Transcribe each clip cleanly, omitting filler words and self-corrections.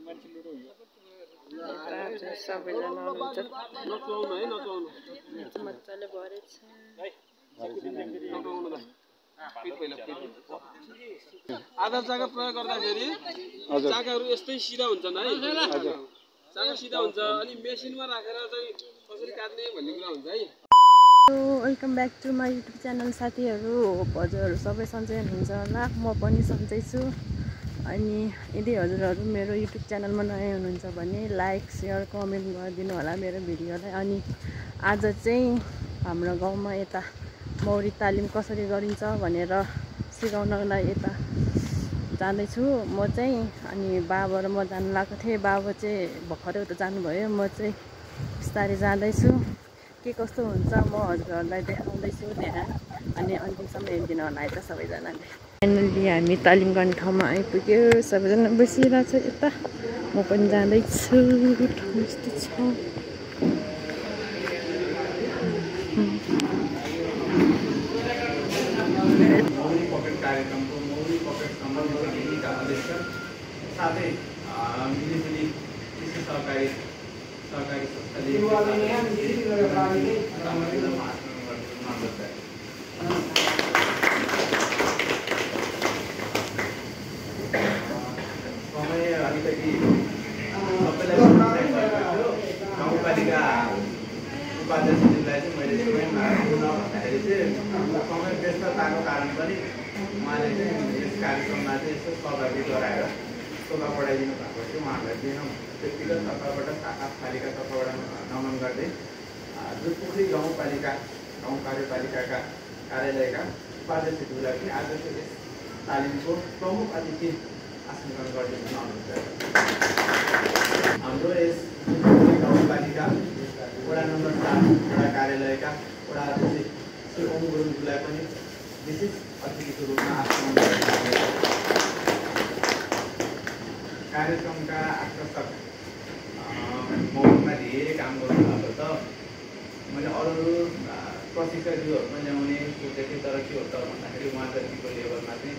सबैजना मजाले भरेछ आधा चाका प्रयोग गर्दाखेरि चाकाहरू यस्तै सिधा हुन्छन् है चाका सिधा हुन्छ अनि मेसिनमा राखेर चाहिँ कसरी काट्ने भन्ने कुरा हुन्छ है। Welcome back to my YouTube channel साथीहरू। होप हजुरहरू सबै सन्चै हुनुहुन्छ होला, म पनि सन्चै छु। अनि यदि हजुरहरू मेरो युट्युब च्यानलमा नयाँ हुनुहुन्छ भने लाइक सेयर कमेन्ट गरिदिनु होला मेरो भिडियोलाई। अनि आज चाहिँ हाम्रो गाउँमा यता मौरी तालिम कसरी गरिन्छ भनेर सिकाउनलाई यता जाँदैछु म चाहिँ। अनि बाबा र म जानु लागेको थिएँ, बाबा चाहिँ भर्खरै उता जानुभयो, म चाहिँ बिस्तारै जाँदैछु। के कस्तो हुन्छ म हजुरहरूलाई देखाउँदैछु त्यहाँ। अनि अन्तिमसम्म हेरिदिनु होला है त सबैजनाले। फाइनली हामी तालिम गर्ने ठाउँमा आइपुग्यो, सबैजना बसिरहेको छ यता, म पनि जाँदैछु। यस्तो छ कार्यक्रमको मौरी पकेट सम्बन्धी समितिका अध्यक्ष साथै मिलिजुली कृषि सहकारी संस्थाले समय अलिकति सबैलाई गाउँपालिका उपाध्यक्षज्यूलाई चाहिँ मैले भन्दाखेरि चाहिँ समय व्यस्तताको कारण पनि उहाँले चाहिँ यस कार्यक्रममा चाहिँ यसो सहभागी गराएर शोभा बढाइदिनु भएको थियो। उहाँहरूलाई दिन व्यक्तिगत तर्फबाट शाखा पालिका तर्फबाट नमन गर्दै दुधपोखरी गाउँ कार्यपालिकाका कार्यालयका उपाध्यक्षज्यूलाई पनि आजको यस तालिमको प्रमुख अतिथि आसन ग्रहण गरिदिनु अनुरोध गर्छु। हाम्रो यस दुधपोखरी गाउँपालिका वडा नम्बर 7 वडा कार्यालयका वडा अध्यक्ष श्री ओम गुरुङज्यूलाई पनि विशेष अतिथिको रूपमा आसन कार्यक्रमका आकर्षक मौरीमा धेरै काम गर्नुभएको छ। मैले अरू प्रशिक्षकज्यूहरूमा ल्याउने सोचेको थिएँ, तर के हो त भन्दाखेरि उहाँ जतिको लेभलमा चाहिँ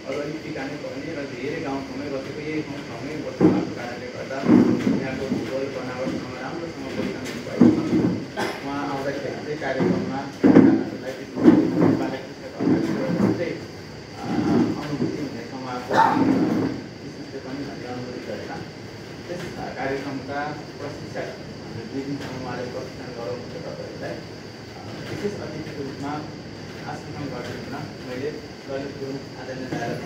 अरू अलिक टिका नै पर्ने र धेरै गाउँसँगै बसेको यही ठाउँसँगै बस्नु भएको कारणले गर्दा यहाँको भूगोल बनावटसँग राम्रोसँग परिचालन भएको छ। उहाँ आउँदाखेरि चाहिँ कार्यक्रममा अनुभूति हुने उहाँको विशिष्ट पनि भन्ने अनुरोध गरेर त्यस कार्यक्रमका प्रशिक्षक 2 दिनसम्म उहाँले प्रशिक्षण गराउनुहुन्छ। तपाईँहरूलाई विशेष अतिथिको रूपमा आसन गरिदिन मैले ललित गुरुङ आदरणीय दायालाई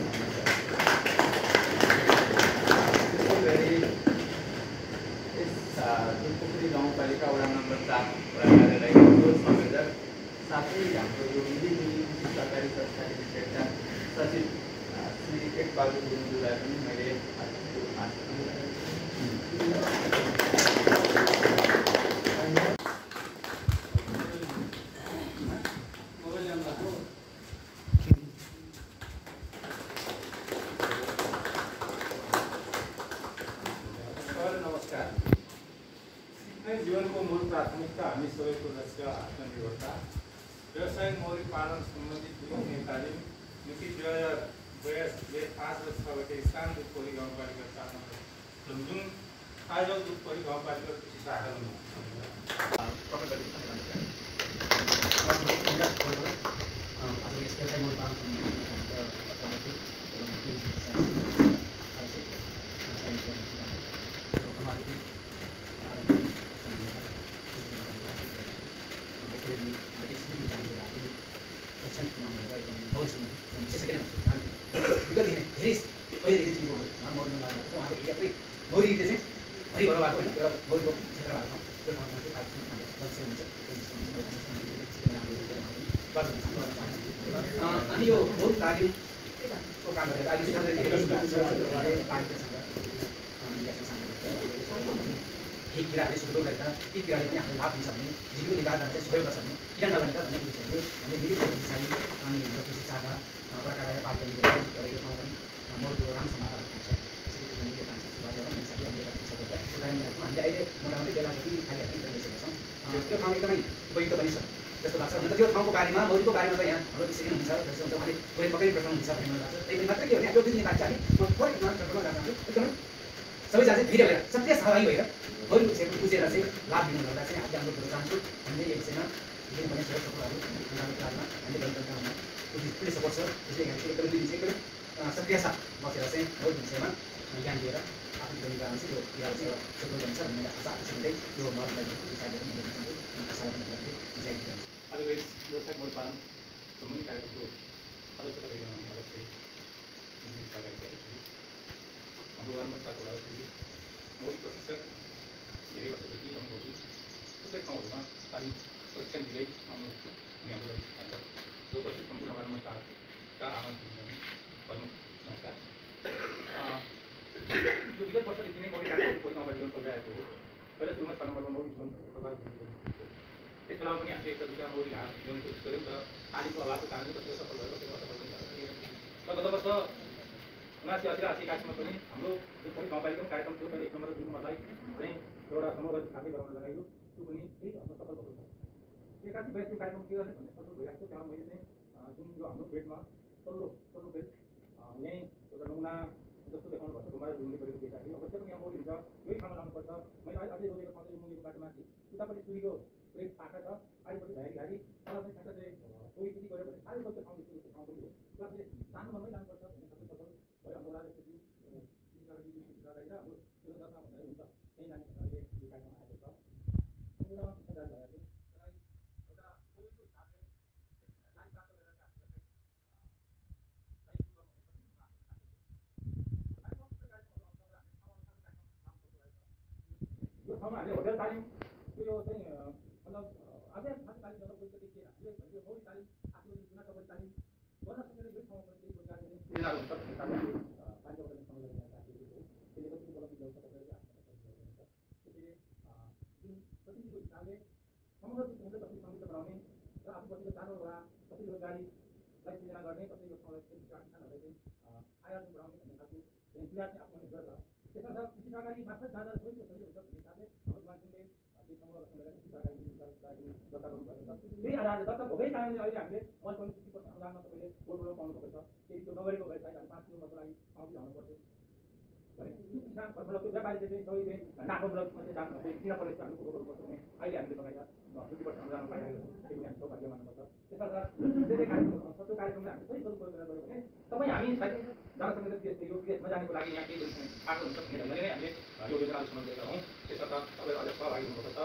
त्यसै गरी यस दुधपोखरी गाउँपालिका वडा नम्बर 7 वडा कार्यालयको संयोजक साथै हाम्रो यो मिलिजुली कृषि सहकारी संस्था लिमिटेडका सचिव श्री एकबहादुर गुरुङज्यूलाई पनि मैले अतिथिको रूपमा नमस्कार। सिक्ने जीवनको मूल प्राथमिकता हामी सबैको लक्ष्य आत्मनिर्भरता। व्यावसायिक मौरी पालन सम्बन्धी दुई तालिम मिति 2022-2005 स्थान दुधपोखरी गाउँपालिका 4 नम्बर लुङजुङ आयोजक दुधपोखरी गाउँपालिका कृषि शाखामा अनि यो बहुत तालिमको काम गरेर अहिले केही किराले सुरु गरेर ती किराले पनि आफ्नो लाभ दिन्छ भने जीविका निर्वाह गर्न चाहिँ सहयोग गर्छ भने किन नभने त भन्ने विषयले हामीले मिलित पछाडि अनि हाम्रो कृषि शाखा प्रकारले पालन गरेर यो ठाउँ पनि मौरीको राम्रोसँग हुन्छ। हामीले अहिले मोटामोटी बेला जति खाली गरिसकेका छौँ। त्यो ठाउँ एकदमै उपयुक्त पनि छ जस्तो लाग्छ। अन्त त्यो ठाउँको बारेमा मौरीको बारेमा त यहाँ हाम्रो विषय हुन्छ जस्तो हुन्छ उहाँले कुनै पक्कै प्रश्न हुन्छ भन्ने मलाई लाग्छ। त्यही पनि मात्रै के हो भने यो 2 दिन बाद चाहिँ हामी एकदमै सबैजना चाहिँ भिडियो भएर सक्रिय सहभागी भएर अरूको विषयमा बुझेर चाहिँ लाभ लिनु होला चाहिँ हामीले अनुरोध गर्न चाहन्छु। हामीले यो विषयमा जुन पनि सपोर्टहरू उनीहरूको कारणमा हामीले जनतामा पुलिस सपोर्ट छ, त्यसले गर्दा एकदमै दुई विषय एकदमै सक्रिय साथ बसेर चाहिँ अरूको विषयमा ज्ञान दिएर आफ्नो पनि कारण चाहिँ यो क्रियाहरू चाहिँ सफल हुन्छ भन्ने आशा हुँदै यो मर्मलाई आज व्यवसाय मूल पालन सम्बन्धी कार्यक्रमको सदस्य हाम्रो वार्डमा मौलिक प्रशिक्षक धेरै वर्षदेखि अनुभवी थुप्रै ठाउँहरूमा तालिम प्रशिक्षण दिँदै आउनु हामीलाई जो पछि सम्पूर्ण वार्डमा नमस्कार। यो विगत वर्षदेखि नै मौलिक कार्यक्रमको अगाडि जीवन चलिरहेको हो। पहिला सुरुमा 6 नम्बरमा मौलिक जीवन प्रभाव त्यस बेला पनि हामीले एउटा दुईवटा मौलिक हात ल्याउने कोसिस गऱ्यौँ र तालिमको अभावको कारणले कतिवटा सफल भयो, कतिवटा असफल पनि भयो। र गत वर्ष 79-80 कार्यक्रममा पनि हाम्रो जुन पनि गाउँपालिकाको कार्यक्रम थियो, पहिले 1 नम्बर र 2 नम्बरलाई चाहिँ एउटा समग्र खाद्य गराउन लगाइयो, त्यो पनि केही हदमा सफल भएको छ। 81-82 कार्यक्रम के गर्ने भन्ने सफल भइरहेको थियो। त्यहाँ मैले चाहिँ जुन यो हाम्रो पेटमा तल्लो पेट यहीँ एउटा नमुना जस्तो देखाउनु भएको घुमाएर घुम्ने गरेको देखाएको अवश्य पनि यहाँ मौलिक हुन्छ, यही ठाउँमा लानुपर्छ। मैले अझै रोजेको सधैँ मुनिको बाटोमाथि उतापट्टि चुरीको ब्रेक पाका छ, आइपट्टि घारी तल चाहिँ ठ्याक्क चाहिँ कोही यदि गऱ्यो भने साह्रै बच्चा ठाउँ देखिएको ठाउँ पनि हो। त्यसलाई सानो भन्दै लानुपर्छ भन्ने सबै सफल भयो। हाम्रो राजनीति अब यो दशमा भन्दा हुन्छ त्यही जाने भन्नाले यो कार्यक्रम आएको छ। सम्पूर्णमा सुधार भएर चाहिँ एउटा कोहीको हिसाबले लाइन प्राप्त गरेर यो ठाउँमा हामीले होटल तालिम यो चाहिँ मतलब अझै खास तालिम गर्न कोही देखिएन। यो मौलिक तालिम आफ्नो जुन तपाईँ तालिम गर्न सकेर यो ठाउँमा पनि केही प्रकारले चाहिँ सुधार हुन्छ भन्ने कारणले कार्यक्रम सम्मेलन गर्न चाहेको हो। त्यसले कति उपलब्धि ल्याउँछ तपाईँले त्यसले जुन प्रतिनिधिको हिसाबले समग्र रूपमा कति समृद्ध बनाउने र आफू बसेको 4 वटा कति रोजगारीलाई सृजना गर्ने, कति यो ठाउँलाई किसानहरूलाई चाहिँ आय बढाउने भन्ने खालको प्रयास चाहिँ आफ्नो गर्छ। त्यसर्थ कृषि सहकारी मार्फत जाँदा सबैको सजिलो हुन्छ भन्ने हिसाबले हाम्रो मान्छेले त्यो समग्र सम्मेलन कृषि सहकारी दर्ता गर्नुभएको छ। त्यही आधारले दर्ता भएकै कारणले अहिले हामीले मल पनि 50% अनुदानमा तपाईँले बोर्डबाट पाउनु भएको छ। त्यही त्यो नगरेको भए चाहिँ 5 किलोमिटरको लागि पाउँदै आउनु पर्थ्यो भने त्यो किसान मतलब त्यो व्यापारीले चाहिँ सबैले नाको मात्रै जानु किन परेछ हामी कुरो गर्नुपर्छ भने अहिले हामीले लगाएर 50% अनुदान पाइरहेको छ। त्यो हामी सौभाग्य मान्नुपर्छ। त्यसर्थ त्यसै कार्यक्रम सबै कार्यक्रमले हामी सही स्वरूपमा गऱ्यो भने तपाईँ हामी जनसङ्ख्या देश यो विदेशमा जानेको लागि यहाँ केही आएको हुन्छ भन्ने ढङ्गले नै हामीले यो योजनाहरू समावेश हौँ। त्यसर्थ तपाईँ अझ सहभागी हुनुपर्छ।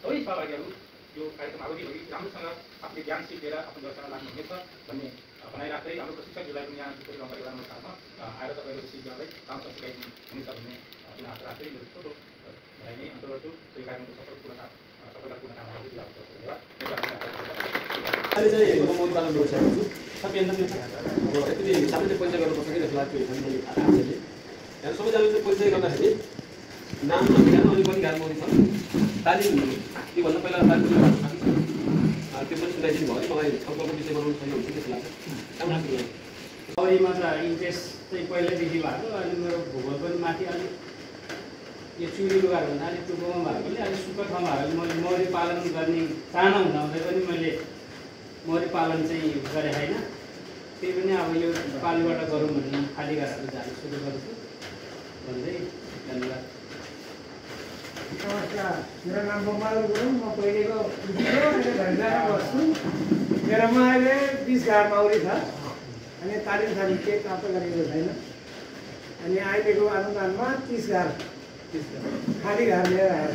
सबै सहभागीहरू यो कार्यक्रम अवधिभरि राम्रोसँग आफ्नो ज्ञान सिकेर आफ्नो व्यवसायमा लाग्नुहुनेछ भन्ने भनाइराख्दै हाम्रो प्रशिक्षकहरूलाई पनि यहाँ गाउँपालिका राम्रो साथमा आएर तपाईँहरू सिक्नलाई राम्रोसँग सिकाइदिनुहुनेछ भन्ने जुन आशा राख्दै यो छोटो भनाइ नै अन्त गर्छु। त्यो कार्यक्रमको सफलतापूर्ण काममा अहिले चाहिँ म मौलिक पालन गरिसकेको छु। सबैजना यति सबैले परिचय गर्नुपर्छ कि जस्तो लाग्छ। मैले आफैले यहाँ सबैजनाले परिचय गर्दाखेरि नाम नमिलेर अनि पनि गाह्रो मौलिक छ। तालिम त्योभन्दा पहिला तालिम त्यो पनि सुनाइदिनु भयो। मलाई छलफलको विषय बनाउनु सही हुन्छ जस्तो लाग्छ। मौरीमा त इन्ट्रेस्ट चाहिँ पहिल्यैदेखि भएको, अनि मेरो भूगोल पनि माथि अलिक यो चुरी लुगाहरूभन्दा अलिक टुप्पोमा भएकोले अलिक सुक्खा ठाउँमा भएकोले मैले मौरी पालन गर्ने चाहना हुँदाहुँदै पनि मैले मौरी पालन चाहिँ गरेँ होइन। त्यही पनि अब यो पालिबाट गरौँ भन्ने खाली घरहरू जानु सुरु गर्छु भन्दै धन्यवाद। नमस्कार, मेरो नाम गोपाल गुरुङ। म पहिलेको घरजामा बस्छु। मेरोमा अहिले 20 घार मौरी छ। अनि तालिम केही प्राप्त गरेको छैन। अनि अहिलेको अनुदानमा 30 घार खाली घार लिएर आएको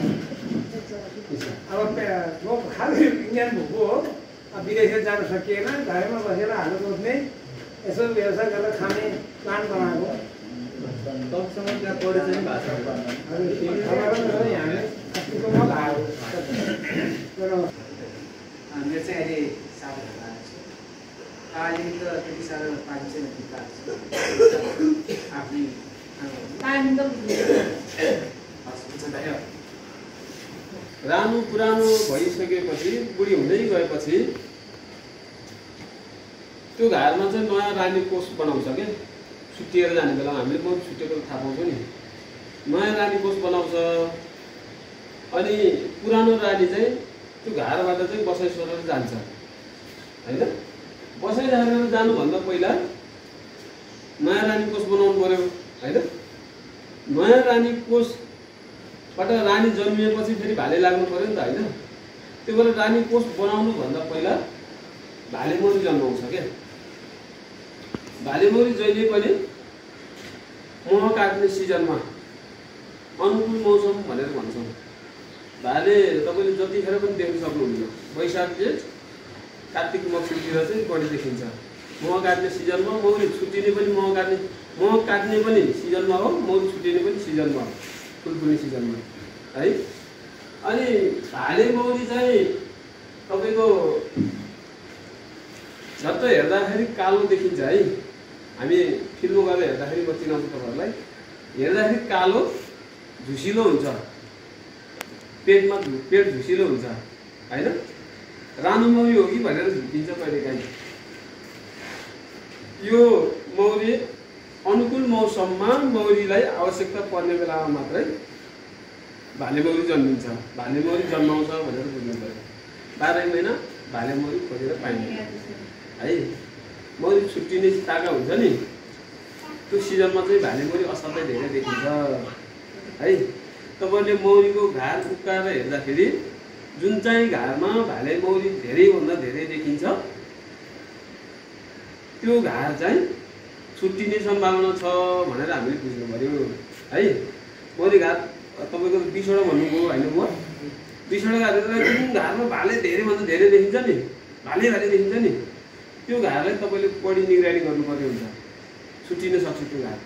छु। अब म खालि इन्डियन भुको हो। अब विदेश जान सकिएन, घरैमा बसेर हालो रोप्ने यसो व्यवसाय गरेर खाने प्लान बनाएको। तपाईँसँग त्यहाँ परिचय पनि भएको मेरो चाहिँ अहिले 7 घन्टा तालिम त त्यति साह्रो पाइन्छ आफ्नै रानो पुरानो भइसकेपछि बुढी हुँदै गएपछि त्यो घरमा चाहिँ नयाँ रानी कोष बनाउँछ क्या। छुट्टिएर जाने बेलामा हामीले म छुट्टिएको थाहा पाउँछौँ नि। नयाँ रानी कोष बनाउँछ। अनि पुरानो रानी चाहिँ त्यो घरबाट चाहिँ बसाइ सरेर जान्छ होइन। बसाइ सरेर जानुभन्दा पहिला नयाँ रानी कोष बनाउनु पर्यो होइन। नयाँ रानी कोषबाट रानी जन्मिएपछि फेरि भाले लाग्नु पर्यो नि त होइन। त्यो भएर रानी कोष बनाउनुभन्दा पहिला भाले मौरी जन्माउँछ क्या। भाले मौरी जहिले पनि मह काट्ने सिजनमा अनुकूल मौसम भनेर भन्छौँ। भाले तपाईँले जतिखेर पनि देख्न सक्नुहुन्न। वैशाख जेठ कार्तिक मक्सिरतिर चाहिँ बढी देखिन्छ। मह काट्ने सिजनमा मौरी छुट्टिने पनि मह काट्ने पनि सिजनमा हो, मौरी छुट्टिने पनि सिजनमा हो, फुलफुल्ने सिजनमा है। अनि भाले मौरी चाहिँ तपाईँको झट्ट हेर्दाखेरि कालो देखिन्छ है। हामी फिल्ममा गएर हेर्दाखेरि म चिनाउँछु तपाईँहरूलाई। हेर्दाखेरि कालो झुसिलो हुन्छ, पेट झुसिलो हुन्छ होइन। रानो मौरी हो कि भनेर झुक्किन्छ कहिलेकाहीँ। यो मौरी अनुकूल मौसममा मौरीलाई आवश्यकता पर्ने बेलामा मात्रै भाले मौरी जन्मिन्छ। भाले मौरी जन्माउँछ भनेर बुझ्नु पर्यो। 12 महिना भाले मौरी खोजेर पाइन्छ है। मौरी छुट्टिने ताका हुन्छ नि, त्यो सिजनमा चाहिँ भाले मौरी असाध्यै धेरै देखिन्छ है। तपाईँले मौरीको घार उक्काएर हेर्दाखेरि जुन चाहिँ घारमा भाले मौरी धेरैभन्दा धेरै देखिन्छ त्यो घार चाहिँ छुट्टिने सम्भावना छ भनेर हामीले बुझ्नु पर्यो है। मौरी घार तपाईँको 20वटा भन्नुभयो होइन म 20वटा घारतिर जुन घारमा भाले धेरैभन्दा धेरै देखिन्छ नि, भाले देखिन्छ नि, त्यो घारलाई तपाईँले बढी निगरानी गर्नुपर्ने हुन्छ। छुट्टिन सक्छ त्यो घार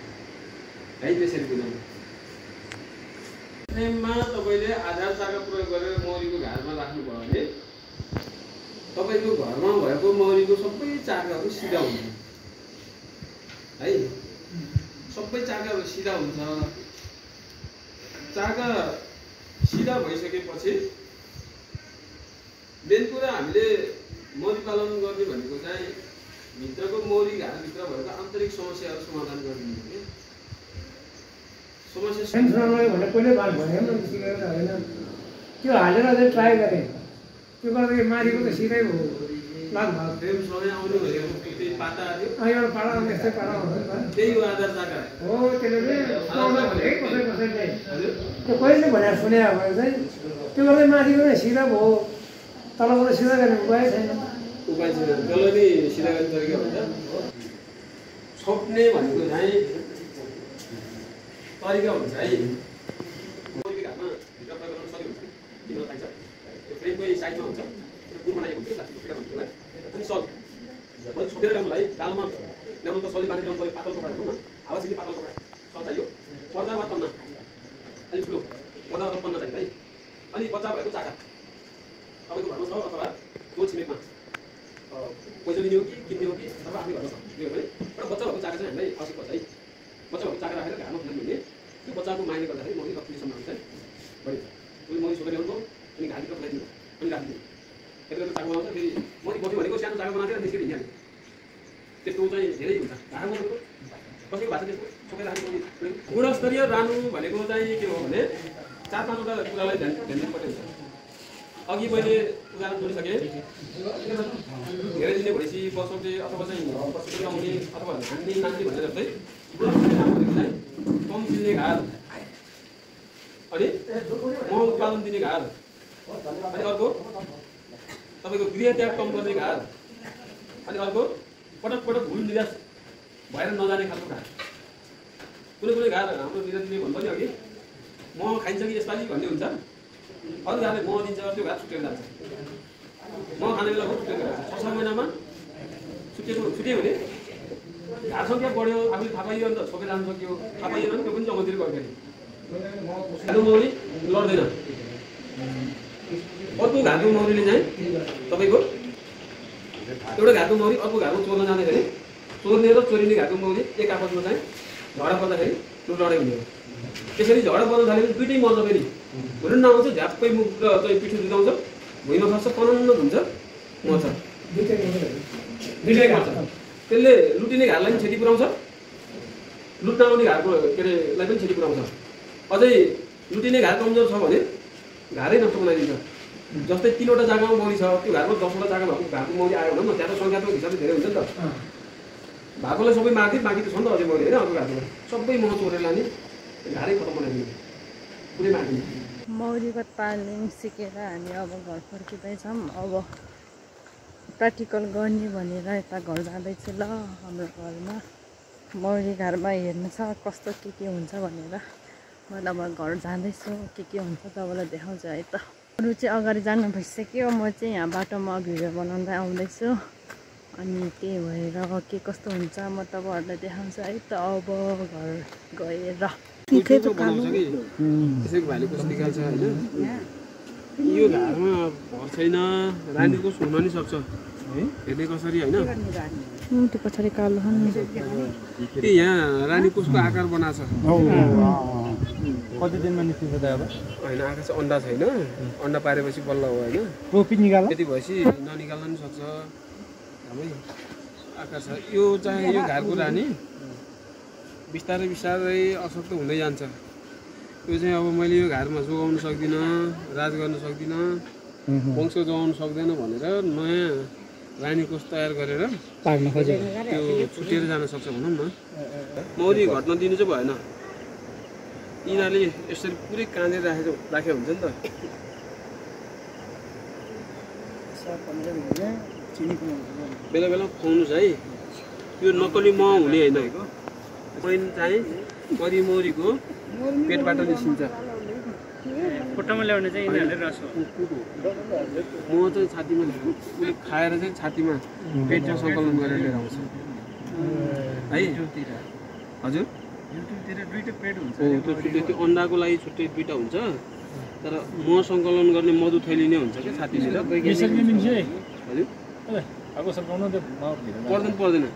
है। त्यसरी बुझाउनु। फ्रेममा तपाईँले आधार चाका प्रयोग गरेर मौरीको घारमा राख्नुभयो भने तपाईँको घरमा भएको मौरीको सबै चाकाहरू सिधा हुन्छ है। सबै चाकाहरू सिधा हुन्छ। चाका सिधा भइसकेपछि मेन कुरा हामीले मौरी पालन गर्ने भनेको चाहिँ भित्रको मौरी घारभित्र भएको आन्तरिक समस्याहरू समाधान गरिदिनु हो। सेन्सरलाई भने कहिले बात भने सिकेर होइन, त्यो हालेर चाहिँ ट्राई गरेँ। त्यो गर्दाखेरि मारीको त सिधै हो लगभग फ्रेमसँगै आउने भनेको त्यही पाता आयो। एउटा पाडा यस्तै पाडा हुन्छ त्यही हो आधार चाका हो। त्यसले चाहिँ भने कसै त्यो कहिले भनेर सुने भने चाहिँ त्यो गर्दै माथिको नै सिधा भयो, तलबाट सिधा गर्ने उपाय छैन। उपाय छैन, त्यसलाई नै सिधा गर्ने तरिका हुन्छ। छोप्ने भनेको चाहिँ तरिका हुन्छ है। मौरीको घारमा भित्र प्रयोग गर्न सकिन्छ किन पाइन्छ। त्यो फ्रेमकै साइडमा हुन्छ, त्यो गुण बनाएको हुन्छ प्लास्टिक फिटा भन्छ होला। अनि सल मैले छोपेर ल्याउनुलाई गालोमा ल्याउनु त सली बाँधेर ल्याउनु पऱ्यो। पातल कपडा ल्याउनु आवाजले पातल कपडा सल चाहियो। पर्दा वा पन्ना अलिक ठुलो पर्दा वा पन्ना चाहियो है। अनि बच्चा भएको चाका तपाईँको घरमा छ अथवा त्यो छिमेकमा पैसा लिने हो कि किन्ने हो कि अथवा आफ्नै घरमा छ। त्यो भने एउटा बच्चा भएको चाका चाहिँ हामीलाई आवश्यक पर्छ है। बच्चा भएको चाका राखेर घरमा फिल्म भने त्यो बच्चाको माइने गर्दाखेरि मौरी लक्ष्मी सम्भावना चाहिँ बढी छ। उसले मौरी छोपेर ल्याउनु अनि घाँटीको फुलाइदिनु अनि राखिदिनु। यति गरेर चाका बनाउँछ। फेरि मौरी बस्यो भनेको सानो चाका बनाएर त्यसरी हिँडिहाल्यो। त्यस्तो चाहिँ धेरै हुन्छ। घाँडा मौरीको कसैको भाषा त्यस्तो छोपेर राख्नु। गुणस्तरीय रानु भनेको चाहिँ के हो भने 4-5वटा कुरालाई ध्यान दिनुपर्ने हुन्छ। अघि मैले उदाहरण जोडिसकेँ। धेरै दिने भएपछि बसाउने अथवा चाहिँ बसेर आउने अथवा हान्ने नाच्ने भनेर जस्तै कम दिने घार अनि मह उत्पादन दिने घार अनि अर्को तपाईँको गृह त्याग कम गर्ने घार अनि अर्को पटक पटक भुल निराश भएर नजाने खालको घार। कुनै कुनै घार हाम्रो निराशले भन्छ नि अघि मह खाइन्छ कि यसपालि भन्ने हुन्छ। अरू घारले मह दिन्छ, त्यो घार छुटेर जान्छ। मह खाने बेला छुटेर जान्छ। 6 महिनामा छुट्यो भने घार सङ्ख्या बढ्यो। आफूले थाहा पाइयो नि त छोपेर जानु सक्यो। थाहा पाइएन भने त्यो पनि जङ्गलतिर गयो। घाटो मौरी लड्दैन। अर्को घाटो मौरीले चाहिँ तपाईँको एउटा घाटो मौरी अर्को घाटमा चोर्न जाँदाखेरि चोर्ने र चोरिने घाटो मौरी एक आपसमा चाहिँ झगडा पर्दाखेरि त्यो लडाइँ हुने हो। त्यसरी झगडा पर्न थाल्यो भने दुइटै मर्छ। फेरि भुइँ नआउँछ, झ्याप्पै मुख र चाहिँ पिठो जुदाउँछ, भुइँमा खस्छ, पनन्न हुन्छ, मर्छ। दुइटै मर्छ। त्यसले लुटिने घारलाई पनि क्षति पुऱ्याउँछ, लुट्न आउने घारको के अरेलाई पनि क्षति पुऱ्याउँछ। अझै लुटिने घार कमजोर छ भने घारै नष्ट बनाइदिन्छ। जस्तै 3वटा जग्गामा मौरी छ, त्यो घरमा 10वटा जग्गा भएको घारको मौरी आयो भने त्यहाँ त सङ्ख्यात्मक हिसाबले धेरै हुन्छ नि त। भएकोलाई सबै मार्थे, बाँकी त छ नि त अझै मौरी होइन। अर्को घारमा सबै मह चोरेर लाने घारै खतम बनाइदिनु कुनै माथि मौरीको तालिम सिकेर हामी अब घर फर्किँदैछौँ। अब प्र्याक्टिकल गर्ने भनेर यता घर जाँदैछु ल। हाम्रो घरमा मौरी घरमा हेर्नु छ कस्तो के हुन्छ भनेर म अब घर जाँदैछु। के हुन्छ तपाईँलाई देखाउँछु है त। अरू चाहिँ अगाडि जानु भइसक्यो। म चाहिँ यहाँ बाटोमा भिडियो बनाउँदै आउँदैछु अनि त्यही भएर के कस्तो हुन्छ म तपाईँहरूलाई देखाउँछु है त। अब घर गएर त्यसैको भाइले कस्तो निकाल्छ होइन। यो घरमा भर छैन रानीको हुन नि सक्छ हेर्ने कसरी होइन। त्यो पछाडि कालो त्यो यहाँ रानी कोषको आकार बनाएको छ। कति दिनमा निस्किन्छ त अब होइन आँखा चाहिँ अन्डा छैन। अन्डा पारेपछि बल्ल हो होइन। टोपी निकाल त्यति भएपछि ननिकाल्न पनि सक्छ हामै आकार छ। यो चाहिँ यो घरको रानी बिस्तारै बिस्तारै अशक्त हुँदै जान्छ। यो चाहिँ अब मैले यो घरमा जोगाउन सक्दिनँ राज गर्न सक्दिनँ वंश जोगाउन सक्दैन भनेर नयाँ रानी कोष तयार गरेर पार्न खोजेको त्यो छुटेर जान सक्छ भनौँ न। मौरी घट्न दिनु चाहिँ भएन। यिनीहरूले यसरी पुरै काँदेर राखे हुन्छ नि त। बेला बेला खुवाउनुहोस् है। यो नक्कली मह हुने होइन। पैन चाहिँ मरी मौरीको पेटबाट निस्किन्छ। खुट्टामा ल्याउने चाहिँ यिनीहरूले रस हो। मह चाहिँ छातीमा उसले खाएर चाहिँ छातीमा पेटमा सङ्कलन गरेर लिएर आउँछ है। हजुर युट्युबतिर दुईटा पेट हुन्छ। त्यो अन्डाको लागि छुट्टै दुईटा हुन्छ तर मह सङ्कलन गर्ने मधु थैली नै हुन्छ क्या छातीतिर। हजुर पर्दैन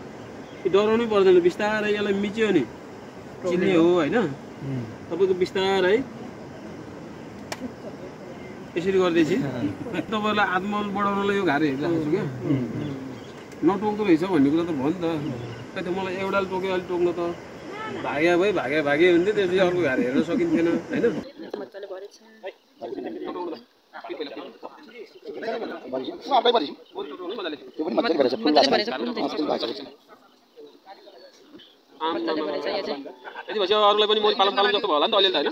डराउनै पर्दैन। बिस्तारै यसलाई मिच्यो नि चिल्ने हो होइन। तपाईँको बिस्तारै यसरी गर्दैछु तपाईँहरूलाई आत्मबल बढाउनलाई यो घारे हेरिरहेको छु क्या। नटोक्दो रहेछ भन्ने कुरा त भयो नि त। खै त मलाई एउटाले टोक्यो अहिले टोक्न त भाग्या भागे हुन्थ्यो। त्यसपछि अर्को घारे हेर्न सकिन्थेन होइन। यति भएपछि अरूलाई पनि मौरी पालन जस्तो भयो होला नि त अहिले त होइन।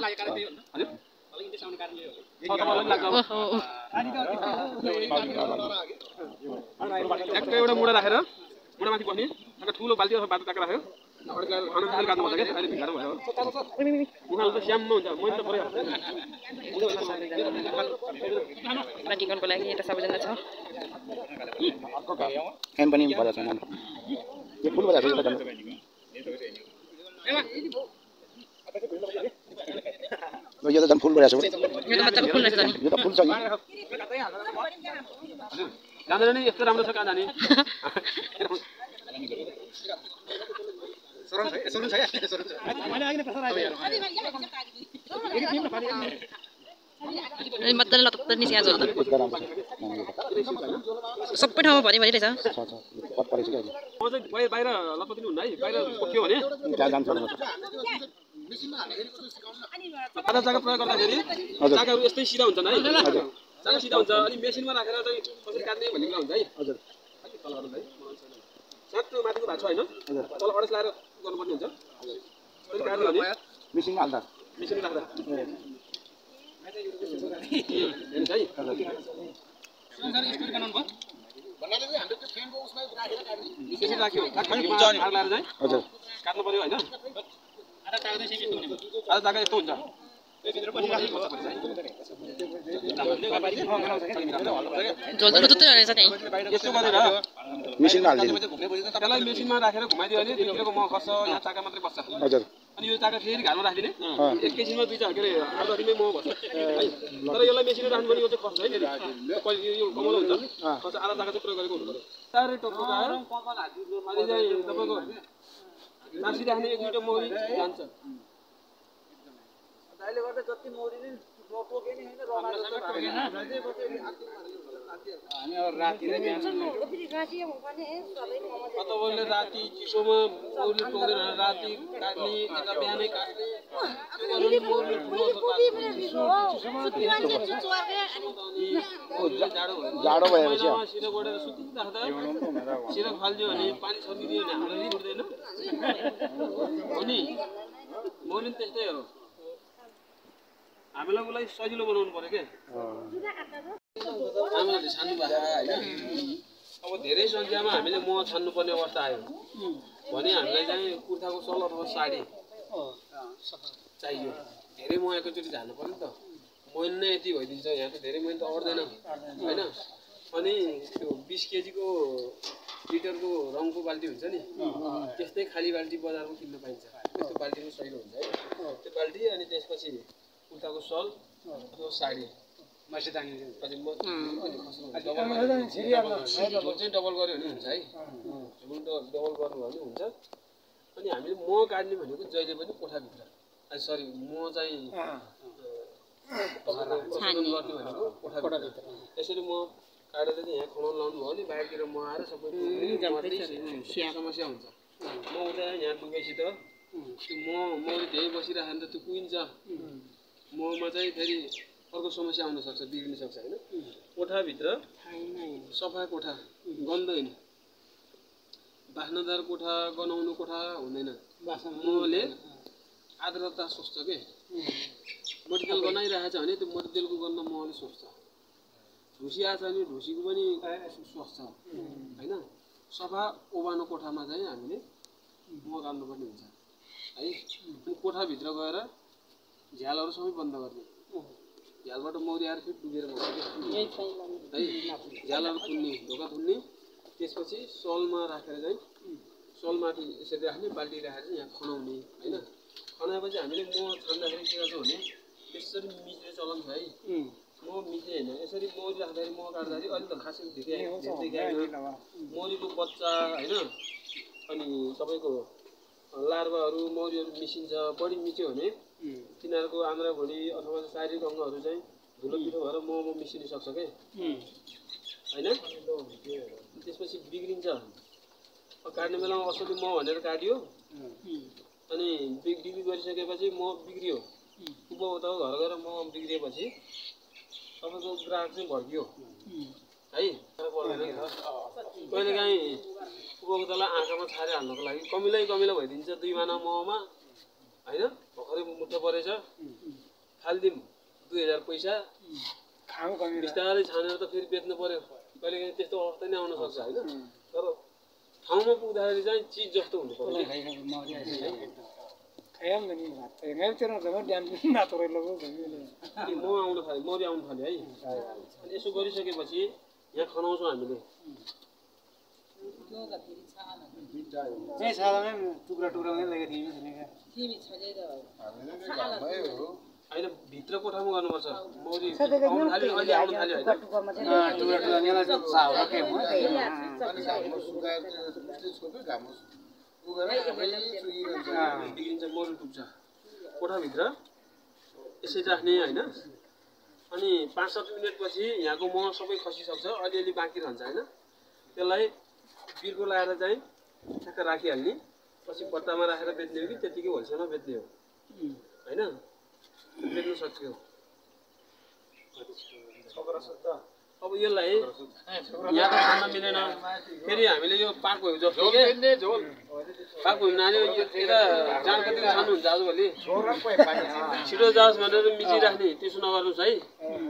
ठ्याक्कै एउटा मुढा राखेर मुढामाथि बस्ने ठुलो बाल्टी अथवा बाटो ट्याक्क राख्यो खाना काट्नु पर्छ क्या। अहिले भिखाएर भयो उनीहरू त स्याममा हुन्छ। मैले त पऱ्यो प्र्याक्टिकलको लागि यता सबैजना छ। फ्यान पनि बजाएको छैन। यो फुल बजाएको छ यो त झन् फुल बजाएको छ। यो त फुल छ नि। जाँदैन नि यस्तो राम्रो छ कहाँ जाने। मजाले लतत्त निस्किएको छ सबै ठाउँमा भरि भरि रहेछ। म चाहिँ बाहिर लतपति हुन्न है। बाहिर पोख्यो भने आधा चाका प्रयोग गर्दाखेरि चाकाहरू यस्तै सिधा हुन्छन् है। चाका सिधा हुन्छ अनि मेसिनमा राखेर चाहिँ कसरी काट्ने भन्ने कुरा हुन्छ है। हजुर तल गर्नु है सानो माथिको भएको छ होइन। तल अडेस लगाएर गर्नुपर्ने हुन्छ। मेसिनमा हाल्दा मेसिनमा राख्दा राख्यो काट्नु पर्यो होइन। आधा चाका यस्तो हुन्छ। यस्तो गरेर मेसिनमा हाल्दिनु। त्यसलाई मेसिनमा राखेर घुमाइदियो भने भित्रको मह खस्छ यहाँ चाका मात्रै बस्छ। हजुर अनि यो चाका फेरि घालमा राखिदिने एकैछिनमा दुई चाका के अरे आधामै मह बस्छ तर यसलाई मेसिनमा राख्नु भने यो चाहिँ खस्छ है। फेरि यो कमलो हुन्छ खस्छ। आधा चाका चाहिँ प्रयोग गरेको हुनु पर्यो। साह्रै टक्क आएर अनि चाहिँ तपाईँको नासी राख्ने एक दुईवटा मौरी जान्छ। अहिले गर्दा जति मौरी नै नटोके नि हैन रमाइलो तपाईँले राति चिसोमा मौरी टोकेर राति काट्ने यता बिहानै काट्ने जाडो भएपछि सिरा गोडेर सुतिराख्दा सिरा फाल्दियो भने पानी छर्किदियो भने हाम्रो उठ्दैन हो नि। मौरी पनि त्यस्तै हो। हामीलाई उसलाई सजिलो बनाउनु पर्यो के आमाले छान्नु भएको होइन अब धेरै सङ्ख्यामा हामीले मह छान्नुपर्ने अवस्था आयो भने हामीलाई चाहिँ कुर्ताको सल अथवा साडी चाहियो धेरै मह एकैचोटि झार्नु पर्यो नि त महिना नै यति भइदिन्छ यहाँ त धेरै महिना त अट्दैन होइन अनि त्यो 20 केजीको लिटरको रङको बाल्टी हुन्छ नि त्यस्तै खाली बाल्टी बजारमा किन्न पाइन्छ त्यो बाल्टीको सहिलो हुन्छ है त्यो बाल्टी अनि त्यसपछि कुर्ताको सल अथवा साडी मसेदानी झोल चाहिँ डबल गऱ्यो भने हुन्छ है झोल डबल गर्नु भने हुन्छ अनि हामीले मह काट्ने भनेको जहिले पनि कोठाभित्र सरी मह चाहिँ प्रशोधन गर्ने भनेको कोठाभित्र यसरी मह काटेर चाहिँ यहाँ खनाउन लाउनु भयो भने बाहिरतिर मह आएर सबै समस्या हुन्छ म उता यहाँ डुबेपछि त त्यो मौरी धेरै बसिरहेको त त्यो कुहिन्छ महमा चाहिँ फेरि अर्को समस्या आउन सक्छ बिग्रिन सक्छ होइन कोठाभित्र सफा कोठा गन्ध होइन बास्नादार कोठा गनाउनु कोठा हुँदैन महले आर्द्रता सोच्छ के मटितेल गनाइरहेको छ भने त्यो मटितेलको गन्ध महले सोच्छ ढुसी आएको छ भने ढुसीको पनि सोच्छ होइन सफा ओबानो कोठामा चाहिँ हामीले मह गाड्नुपर्ने हुन्छ है अनि कोठाभित्र गएर झ्यालहरू सबै बन्द गर्ने झ्यालबाट मौरी आएर फेरि डुबेर मर्छ है झ्यालहरू थुन्ने ढोका थुन्ने त्यसपछि सलमा राखेर चाहिँ सलमाथि यसरी राख्ने बाल्टी राखेर चाहिँ यहाँ खनाउने होइन खनाएपछि हामीले मह छान्दाखेरि के गर्छौँ भने यसरी मिच्ने चलन छ है मह मिच्ने होइन यसरी मौरी राख्दाखेरि मह काट्दाखेरि अहिले त खासै देखाएन मौरीको बच्चा होइन अनि तपाईँको लार्भाहरू मौरीहरू मिसिन्छ बढी मिच्यो भने तिनीहरूको आन्द्रा भुँडी अथवा शारीरिक अङ्गहरू चाहिँ धुलो पिरो भएर महमा मिसिन सक्छ के होइन त्यसपछि बिग्रिन्छ काट्ने बेलामा असली मह भनेर काट्यो अनि बिक्री गरिसकेपछि मह बिग्रियो उता घर गएर मह बिग्रिएपछि तपाईँको ग्राहक चाहिँ भड्कियो है पर्दैन नि त कहिलेकाहीँ उपभोक्तालाई आँखामा छारे हाल्नको लागि कमिला भइदिन्छ 2 माना महमा होइन भर्खरै मुठो परेछ फालिदिउँ 2000 पैसा बिस्तारै छानेर त फेरि बेच्नु पर्यो कहिलेकाहीँ त्यस्तो अवस्था नै आउन सक्छ होइन तर ठाउँमा पुग्दाखेरि चाहिँ चिज जस्तो हुनु पर्यो आउनु थाल्यो मौरी आउनु थाल्यो है अनि यसो गरिसकेपछि यहाँ खनाउँछौँ हामीले होइन भित्र कोठामा गर्नुपर्छ मौरी आउनु थाल्यो अहिले आउनु थाल्यो बिग्रिन्छ मौरी डुब्छ कोठाभित्र यसरी राख्ने होइन अनि 5-7 मिनटपछि यहाँको मह सबै खसिसक्छ अलिअलि बाँकी रहन्छ होइन त्यसलाई बिर्को लगाएर चाहिँ ठ्याक्क राखिहाल्ने पछि बट्टामा राखेर बेच्ने हो कि त्यतिकै होलसेलमा बेच्ने हो होइन बेच्नु सक्यो अब यसलाई यहाँ त खान मिलेन फेरि हामीले यो पाक भयो जस्तो के पाक भयो नानी यता जान कति खानुहुन्छ आजभोलि छिटो जाओस् भनेर मिचिराख्ने त्यसो नगर्नुहोस् है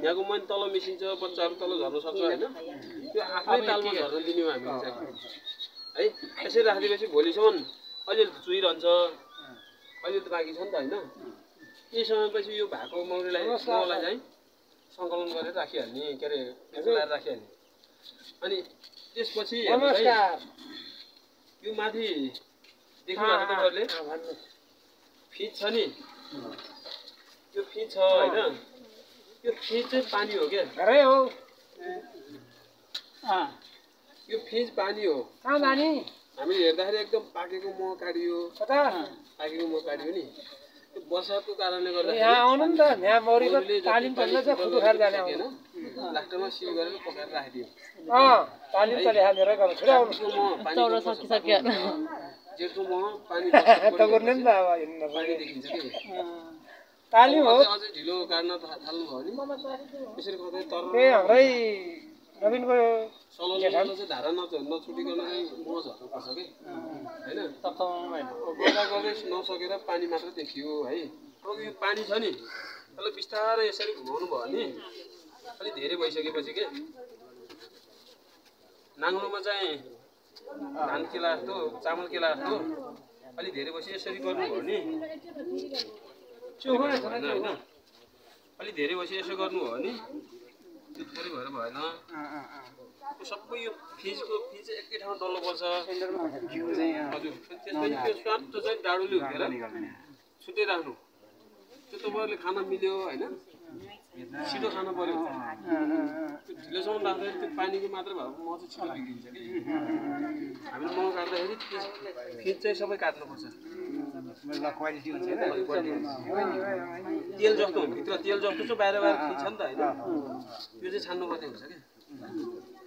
यहाँको मन तल मिसिन्छ बच्चाहरू तल झर्न सक्छ होइन त्यो आफ्नै तालमा झर्न दिने हो हामीले चाहिँ है यसरी राखिदिएपछि भोलिसम्म अलिअलि चुइरहन्छ अहिले त बाँकी छ नि त होइन केही समयपछि यो भएको मौरीलाई महलाई चाहिँ सङ्कलन गरेर राखिहाल्ने के अरे लगाएर राखिहाल्ने अनि त्यसपछि यो माथि देख्नुभएको तपाईँहरूले फिज छ नि यो फिज छ होइन यो फिज चाहिँ पानी हो क्या यो फिज पानी हो हामीले हेर्दाखेरि एकदम पाकेको मह काटियो नि वर्षाको कारणले गर्दा लास्टमा सिल गरेर पकाएर राखिदियो जेठको मह पानी देखिन्छ कि अझै ढिलो काट्न थाल्नु भयो नि यसरी गर्दै तर सलल चाहिँ धारा नछुटिकन मह झर्नुपर्छ कि होइन गर्दा गर्दै नसकेर पानी मात्र देखियो है अब यो पानी छ नि त्यसलाई बिस्तारै यसरी घुमाउनु भयो भने अलि धेरै भइसकेपछि के नाङ्लोमा चाहिँ धान केला जस्तो चामल केला जस्तो अलि धेरै भएपछि यसरी गर्नुभयो भने होइन अलि धेरै भएपछि यसो गर्नुभयो भने त्यो थोरै भएर भएन सबै यो फिज एकै ठाउँमा डल्लो पर्छ हजुर त्यसपछि त्यो स्वाद चाहिँ डाडुले हुँदैन छुट्टै राख्नु त्यो तपाईँहरूले खान मिल्यो होइन छिटो खानु पर्यो त्यो ढिलोसम्म राख्दाखेरि त्यो पानीको मात्र भएको मह चाहिँ छिटो बिग्रिन्छ कि हामीले मह काट्दाखेरि फिज चाहिँ सबै काट्नुपर्छ तेल जस्तो भित्र तेल जस्तो चाहिँ बाहिर फिज छ नि त होइन त्यो चाहिँ छान्नुपर्ने हुन्छ क्या